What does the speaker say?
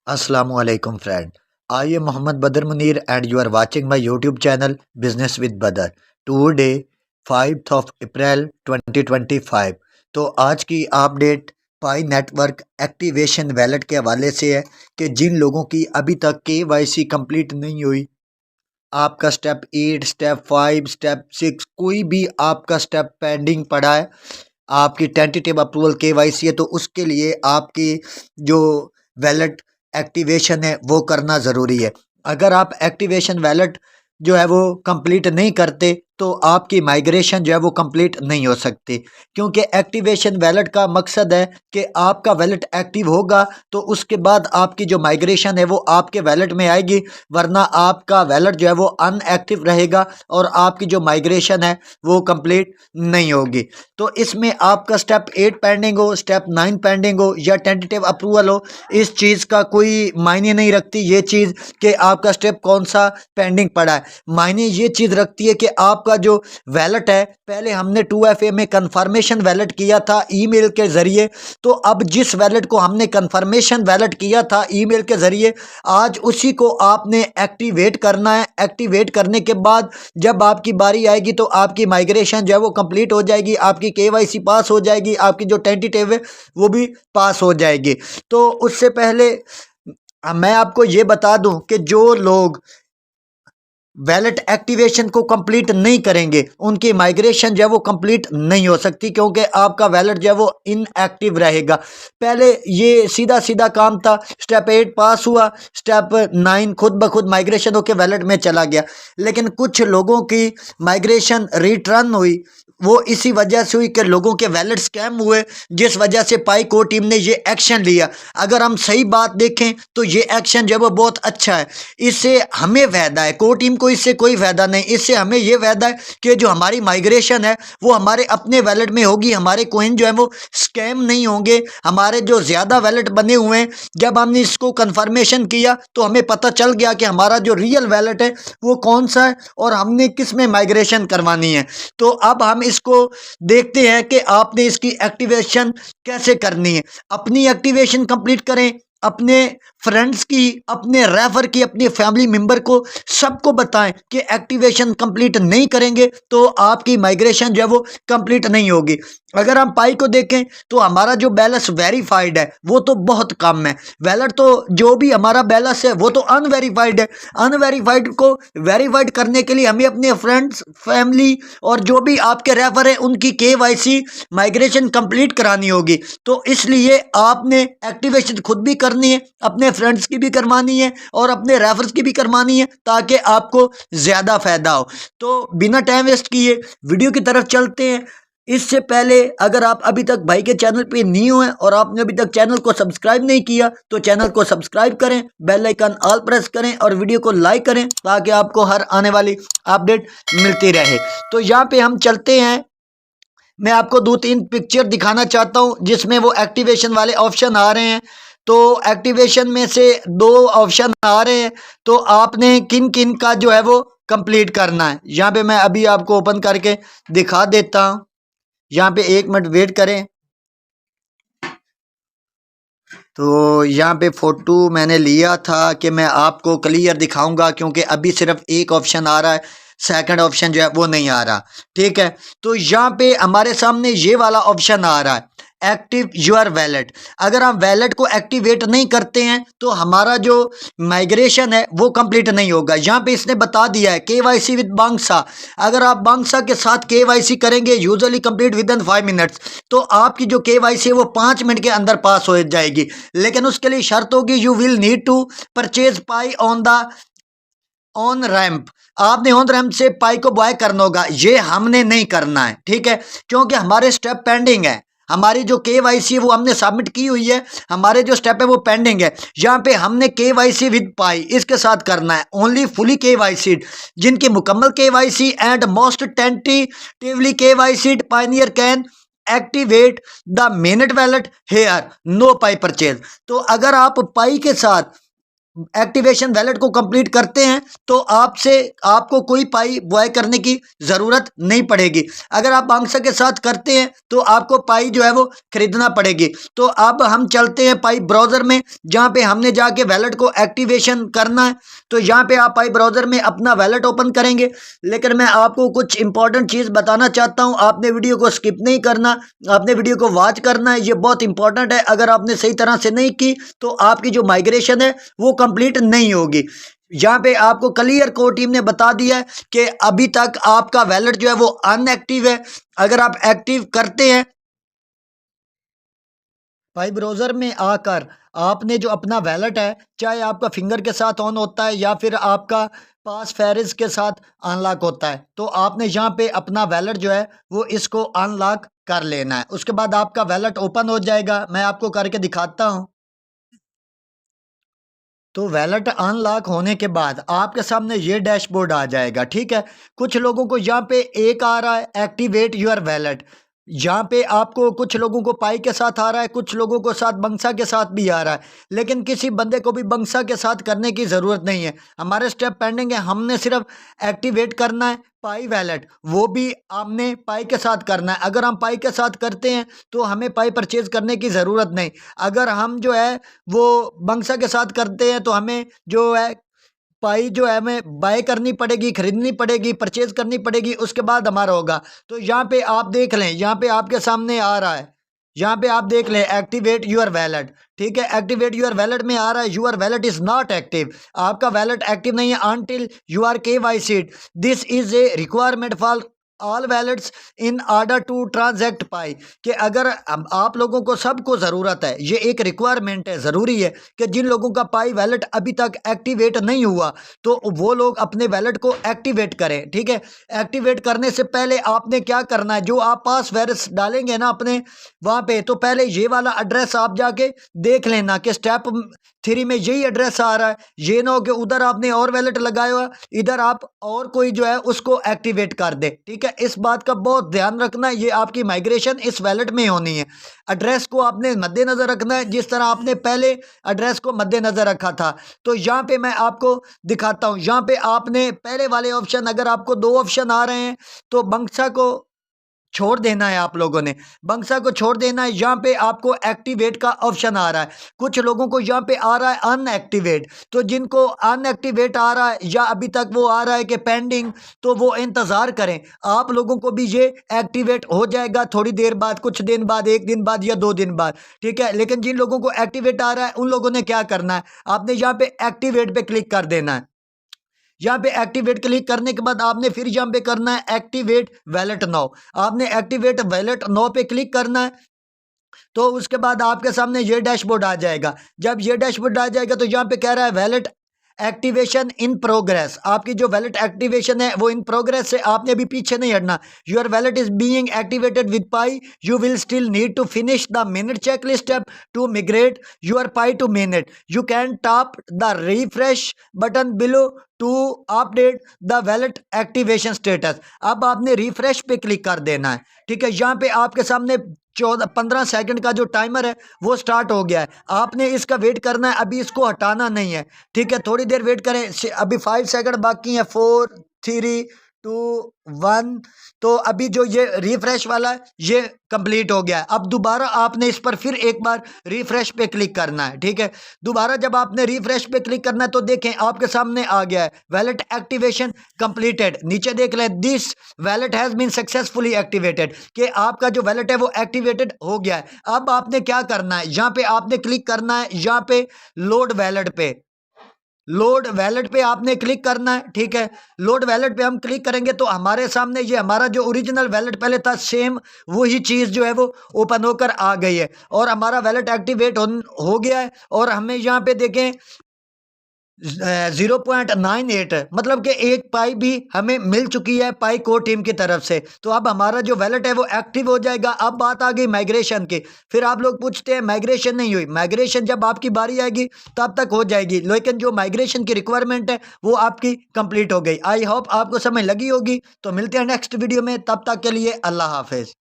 Assalamualaikum friend. I am Muhammad Badr Munir and you are watching my YouTube channel Business with Badr. Today 5th of April 2025। तो आज की update पाई network activation wallet के हवाले से है कि जिन लोगों की अभी तक KYC कंप्लीट नहीं हुई, आपका स्टेप 8, स्टेप 5, स्टेप 6 कोई भी आपका स्टेप पेंडिंग पड़ा है, आपकी टेंटेटिव अप्रूवल KYC है, तो उसके लिए आपकी जो वैलेट एक्टिवेशन है वो करना ज़रूरी है। अगर आप एक्टिवेशन वैलेट जो है वो कंप्लीट नहीं करते तो आपकी माइग्रेशन जो है वो कंप्लीट नहीं हो सकती, क्योंकि एक्टिवेशन वैलेट का मकसद है कि आपका वैलेट एक्टिव होगा तो उसके बाद आपकी जो माइग्रेशन है वो आपके वैलेट में आएगी, वरना आपका वैलेट जो है वो अनएक्टिव रहेगा और आपकी जो माइग्रेशन है वो कंप्लीट नहीं होगी। तो इसमें आपका स्टेप 8 पेंडिंग हो, स्टेप 9 पेंडिंग हो या टेंटेटिव अप्रूवल हो, इस चीज़ का कोई मायने नहीं रखती ये चीज़ कि आपका स्टेप कौन सा पेंडिंग पड़ा है। मायने ये चीज़ रखती है कि आपका जो वैलेट है, पहले हमने 2FA में कंफर्मेशन वैलेट किया था ईमेल के ज़रिए, तो अब जिस वैलेट को हमने कंफर्मेशन वैलेट किया था ईमेल के ज़रिए, आज उसी को आपने एक्टिवेट करना है। एक्टिवेट करने के बाद जब आपकी बारी आएगी तो आपकी माइग्रेशन जो है वो कंप्लीट हो जाएगी, आपकी KYC पास हो जाएगी, आपकी जो टेंटेटिव है वो भी पास हो जाएगी। तो उससे पहले मैं आपको ये बता दूं कि जो लोग वैलेट एक्टिवेशन को कंप्लीट नहीं करेंगे उनकी माइग्रेशन जो है वो कंप्लीट नहीं हो सकती, क्योंकि आपका वैलेट जो है वो इनएक्टिव रहेगा। पहले ये सीधा सीधा काम था, स्टेप 8 पास हुआ, स्टेप 9 खुद ब खुद माइग्रेशन होकर वैलेट में चला गया। लेकिन कुछ लोगों की माइग्रेशन रिटर्न हुई, वो इसी वजह से हुई कि लोगों के वैलेट स्कैम हुए, जिस वजह से पाई को टीम ने ये एक्शन लिया। अगर हम सही बात देखें तो ये एक्शन जो है वो बहुत अच्छा है, इससे हमें फ़ायदा है, को टीम को इससे कोई फ़ायदा नहीं। इससे हमें ये फ़ायदा है कि जो हमारी माइग्रेशन है वो हमारे अपने वैलेट में होगी, हमारे कोइन जो है वो स्कैम नहीं होंगे। हमारे जो ज़्यादा वैलेट बने हुए हैं, जब हमने इसको कन्फर्मेशन किया तो हमें पता चल गया कि हमारा जो रियल वैलेट है वो कौन सा है और हमने किस में माइग्रेशन करवानी है। तो अब हम इसको देखते हैं कि आपने इसकी एक्टिवेशन कैसे करनी है। अपनी एक्टिवेशन कंप्लीट करें, अपने फ्रेंड्स की, अपने रेफर की, अपने फैमिली मेंबर को सबको बताएं कि एक्टिवेशन कंप्लीट नहीं करेंगे तो आपकी माइग्रेशन जो है वो कंप्लीट नहीं होगी। अगर हम पाई को देखें तो हमारा जो बैलेंस वेरीफाइड है वो तो बहुत कम है। वैलेट तो जो भी हमारा बैलेंस है वो तो अनवेरीफाइड है। अनवेरीफाइड को वेरीफाइड करने के लिए हमें अपने फ्रेंड्स, फैमिली और जो भी आपके रेफर है उनकी KYC माइग्रेशन कंप्लीट करानी होगी। तो इसलिए आपने एक्टिवेशन खुद भी करनी है, अपने फ्रेंड्स की भी करवानी है और अपने रेफर्स की भी करवानी है, ताकि आपको ज़्यादा फ़ायदा हो। तो बिना टाइम वेस्ट किए वीडियो की तरफ चलते हैं। इससे पहले अगर आप अभी तक भाई के चैनल पे न्यू हैं और आपने अभी तक चैनल को सब्सक्राइब नहीं किया तो चैनल को सब्सक्राइब करें, बेल आइकन ऑल प्रेस करें और वीडियो को लाइक करें, ताकि आपको हर आने वाली अपडेट मिलती रहे। तो यहाँ पे हम चलते हैं, मैं आपको 2-3 पिक्चर दिखाना चाहता हूँ जिसमें वो एक्टिवेशन वाले ऑप्शन आ रहे हैं। तो एक्टिवेशन में से 2 ऑप्शन आ रहे हैं, तो आपने किन किन का जो है वो कंप्लीट करना है। यहाँ पे मैं अभी आपको ओपन करके दिखा देता हूँ। यहाँ पे 1 मिनट वेट करें। तो यहाँ पे फ़ोटो मैंने लिया था कि मैं आपको क्लियर दिखाऊंगा, क्योंकि अभी सिर्फ एक ऑप्शन आ रहा है, सेकंड ऑप्शन जो है वो नहीं आ रहा। ठीक है, तो यहाँ पे हमारे सामने ये वाला ऑप्शन आ रहा है, एक्टिव योर वैलेट। अगर हम वैलेट को एक्टिवेट नहीं करते हैं तो हमारा जो माइग्रेशन है वो कंप्लीट नहीं होगा। यहाँ पे इसने बता दिया है KYC विद बांग्सा। अगर आप बांग्सा के साथ KYC करेंगे usually complete with in 5 minutes, तो आपकी जो KYC है वो 5 मिनट के अंदर पास हो जाएगी। लेकिन उसके लिए शर्त होगी, you will need to purchase Pi on ramp. आपने ऑन रैंप से पाई को बाय करना होगा, ये हमने नहीं करना है। ठीक है, क्योंकि हमारे स्टेप पेंडिंग है, हमारी जो KYC है वो हमने सबमिट की हुई है, हमारे जो स्टेप है वो पेंडिंग है। यहाँ पे हमने KYC विद पाई इसके साथ करना है। ओनली फुली KYC जिनकी मुकम्मल KYC and most tentatively KYC pioneer can activate the mainnet wallet here, no Pi purchase. तो अगर आप पाई के साथ एक्टिवेशन वैलेट को कंप्लीट करते हैं तो आपको कोई पाई बॉय करने की ज़रूरत नहीं पड़ेगी। अगर आप बांग्सा के साथ करते हैं तो आपको पाई जो है वो खरीदना पड़ेगी। तो अब हम चलते हैं पाई ब्राउज़र में, जहाँ पे हमने जाके वैलेट को एक्टिवेशन करना है। तो यहाँ पे आप पाई ब्राउज़र में अपना वैलेट ओपन करेंगे, लेकिन मैं आपको कुछ इंपॉर्टेंट चीज़ बताना चाहता हूँ। आपने वीडियो को स्किप नहीं करना, आपने वीडियो को वॉच करना है, ये बहुत इंपॉर्टेंट है। अगर आपने सही तरह से नहीं की तो आपकी जो माइग्रेशन है वो कंप्लीट नहीं होगी। यहाँ पे आपको क्लियर कोड टीम ने बता दिया है कि अभी तक आपका वैलेट जो है वो अनएक्टिव है। अगर आप एक्टिव करते हैं, भाई ब्राउज़र में आकर आपने जो अपना वैलेट है, चाहे आपका फिंगर के साथ ऑन होता है या फिर आपका पास फेरिस के साथ अनलॉक होता है, तो आपने यहाँ पे अपना वैलेट जो है वो इसको अनलॉक कर लेना है। उसके बाद आपका वैलेट ओपन हो जाएगा। मैं आपको करके दिखाता हूँ। तो वैलेट अनलॉक होने के बाद आपके सामने ये डैशबोर्ड आ जाएगा, ठीक है। कुछ लोगों को यहाँ पे एक आ रहा है एक्टिवेट योर वैलेट। यहाँ पे आपको कुछ लोगों को पाई के साथ आ रहा है, कुछ लोगों को साथ बंसा के साथ भी आ रहा है, लेकिन किसी बंदे को भी बंसा के साथ करने की ज़रूरत नहीं है। हमारे स्टेप पेंडिंग है, हमने सिर्फ एक्टिवेट करना है पाई वैलेट, वो भी हमने पाई के साथ करना है। अगर हम पाई के साथ करते हैं तो हमें पाई परचेज करने की ज़रूरत नहीं। अगर हम जो है वो बंसा के साथ करते हैं तो हमें जो है पाई जो है हमें बाय करनी पड़ेगी, खरीदनी पड़ेगी, परचेज करनी पड़ेगी, उसके बाद हमारा होगा। तो यहाँ पे आप देख लें, यहाँ पे आपके सामने आ रहा है, यहाँ पे आप देख लें एक्टिवेट यूर वैलेट, ठीक है। एक्टिवेट यूर वैलेट में आ रहा है your wallet is not active. आपका वैलेट एक्टिव नहीं है until you are KYC'd। This is a requirement for all wallets in order to transact Pi. कि अगर आप लोगों को सबको ज़रूरत है, ये एक रिक्वायरमेंट है, ज़रूरी है कि जिन लोगों का पाई वैलेट अभी तक एक्टिवेट नहीं हुआ तो वो लोग अपने वैलेट को एक्टिवेट करें, ठीक है। एक्टिवेट करने से पहले आपने क्या करना है, जो आप पास वायरस डालेंगे ना अपने वहाँ पे, तो पहले ये वाला एड्रेस आप जाके देख लेना कि स्टेप 3 में यही एड्रेस आ रहा है। ये ना हो कि उधर आपने और वैलेट लगाया हुआ, इधर आप और कोई जो है उसको एक्टिवेट कर दे, ठीक है। इस बात का बहुत ध्यान रखना है, ये आपकी माइग्रेशन इस वैलेट में होनी है। एड्रेस को आपने मद्देनज़र रखना है जिस तरह आपने पहले एड्रेस को मद्देनज़र रखा था। तो यहाँ पे मैं आपको दिखाता हूँ। यहाँ पे आपने पहले वाले ऑप्शन, अगर आपको 2 ऑप्शन आ रहे हैं तो बंक्सा को छोड़ देना है, आप लोगों ने बंक्सा को छोड़ देना है। यहाँ पे आपको एक्टिवेट का ऑप्शन आ रहा है, कुछ लोगों को यहाँ पे आ रहा है अनएक्टिवेट। तो जिनको अनएक्टिवेट आ रहा है या अभी तक वो आ रहा है कि पेंडिंग, तो वो इंतज़ार करें। आप लोगों को भी ये एक्टिवेट हो जाएगा थोड़ी देर बाद, कुछ दिन बाद, 1 दिन बाद या 2 दिन बाद, ठीक है। लेकिन जिन लोगों को एक्टिवेट आ रहा है उन लोगों ने क्या करना है, आपने यहाँ पे एक्टिवेट पे क्लिक कर देना है। यहाँ पे एक्टिवेट क्लिक करने के बाद आपने फिर यहाँ पे करना है एक्टिवेट वैलेट नाउ। आपने एक्टिवेट वैलेट नाउ पे क्लिक करना है। तो उसके बाद आपके सामने ये डैशबोर्ड आ जाएगा। जब ये डैशबोर्ड आ जाएगा तो यहाँ पे कह रहा है वैलेट एक्टिवेशन इन प्रोग्रेस। आपकी जो वैलेट एक्टिवेशन है वो इन प्रोग्रेस है, आपने अभी पीछे नहीं हटना। Your wallet is being activated with Pi, you will still need to finish the mainnet checklist step to migrate your Pi to mainnet. You can tap the refresh button below to update the wallet activation status. अब आपने refresh पे click कर देना है, ठीक है। यहाँ पे आपके सामने 15 सेकंड का जो टाइमर है वो स्टार्ट हो गया है। आपने इसका वेट करना है, अभी इसको हटाना नहीं है, ठीक है। थोड़ी देर वेट करें, अभी 5 सेकंड बाकी है। 4 3 2 1। तो अभी जो ये रिफ्रेश वाला है ये कंप्लीट हो गया है। अब दोबारा आपने इस पर फिर एक बार रिफ्रेश पे क्लिक करना है, ठीक है। दोबारा जब आपने रिफ्रेश पे क्लिक करना है तो देखें आपके सामने आ गया है वैलेट एक्टिवेशन कंप्लीटेड। नीचे देख लें this wallet has been successfully activated, कि आपका जो वैलेट है वो एक्टिवेटेड हो गया है। अब आपने क्या करना है, यहाँ पे आपने क्लिक करना है, यहाँ पे लोड वैलेट पे, लोड वैलेट पे आपने क्लिक करना है, ठीक है। लोड वैलेट पे हम क्लिक करेंगे तो हमारे सामने ये हमारा जो ओरिजिनल वैलेट पहले था सेम वही चीज़ जो है वो ओपन होकर आ गई है और हमारा वैलेट एक्टिवेट हो गया है। और हमें यहाँ पे देखें 0.98, मतलब कि एक पाई भी हमें मिल चुकी है पाई कोर टीम की तरफ से। तो अब हमारा जो वैलेट है वो एक्टिव हो जाएगा। अब बात आ गई माइग्रेशन की। फिर आप लोग पूछते हैं माइग्रेशन नहीं हुई, माइग्रेशन जब आपकी बारी आएगी तब तक हो जाएगी, लेकिन जो माइग्रेशन की रिक्वायरमेंट है वो आपकी कंप्लीट हो गई। आई होप आपको समझ लगी होगी। तो मिलते हैं नेक्स्ट वीडियो में, तब तक के लिए अल्लाह हाफिज़।